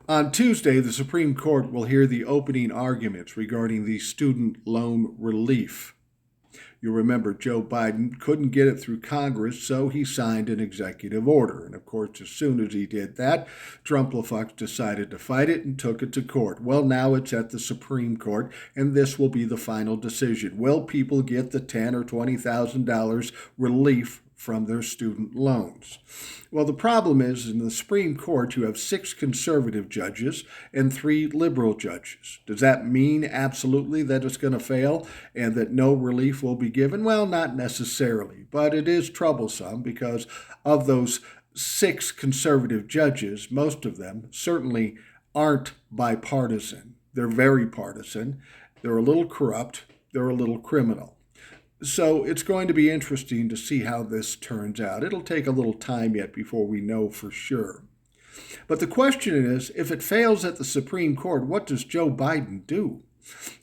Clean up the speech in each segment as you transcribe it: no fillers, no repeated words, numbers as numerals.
On Tuesday, the Supreme Court will hear the opening arguments regarding the student loan relief. You'll remember Joe Biden couldn't get it through Congress, so he signed an executive order. And of course, as soon as he did that, Trump decided to fight it and took it to court. Well, now it's at the Supreme Court, and this will be the final decision. Will people get the $10,000 or $20,000 relief from their student loans? Well, the problem is in the Supreme Court, you have 6 conservative judges and 3 liberal judges. Does that mean absolutely that it's going to fail and that no relief will be given? Well, not necessarily, but it is troublesome because of those 6 conservative judges, most of them certainly aren't bipartisan. They're very partisan. They're a little corrupt. They're a little criminal. So it's going to be interesting to see how this turns out. It'll take a little time yet before we know for sure. But the question is, if it fails at the Supreme Court, what does Joe Biden do?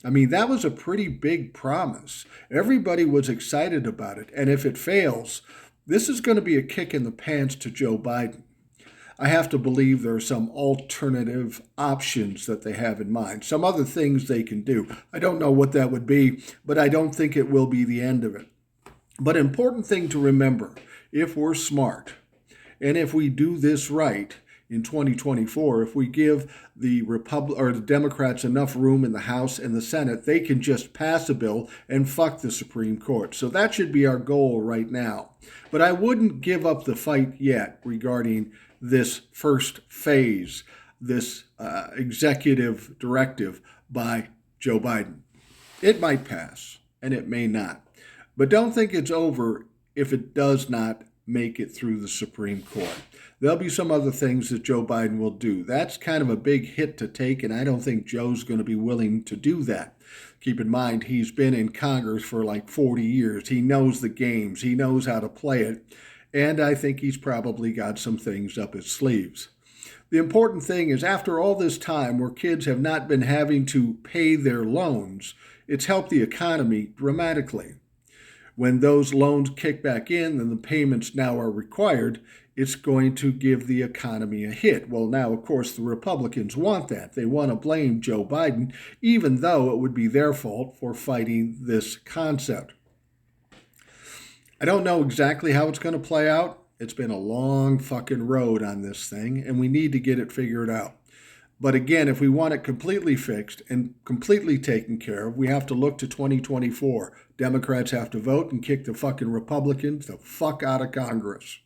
I mean, that was a pretty big promise. Everybody was excited about it. And if it fails, this is going to be a kick in the pants to Joe Biden. I have to believe there are some alternative options that they have in mind, some other things they can do. I don't know what that would be, but I don't think it will be the end of it. But important thing to remember, if we're smart and if we do this right in 2024, if we give the Democrats enough room in the House and the Senate, they can just pass a bill and fuck the Supreme Court. So that should be our goal right now. But I wouldn't give up the fight yet regarding this first phase, this executive directive by Joe Biden. It might pass, and it may not. But don't think it's over if it does not make it through the Supreme Court. There'll be some other things that Joe Biden will do. That's kind of a big hit to take, and I don't think Joe's going to be willing to do that. Keep in mind, he's been in Congress for like 40 years. He knows the games. He knows how to play it. And I think he's probably got some things up his sleeves. The important thing is after all this time where kids have not been having to pay their loans, it's helped the economy dramatically. When those loans kick back in and the payments now are required, it's going to give the economy a hit. Well, now, of course, the Republicans want that. They want to blame Joe Biden, even though it would be their fault for fighting this concept. I don't know exactly how it's going to play out. It's been a long fucking road on this thing, and we need to get it figured out. But again, if we want it completely fixed and completely taken care of, we have to look to 2024. Democrats have to vote and kick the fucking Republicans the fuck out of Congress.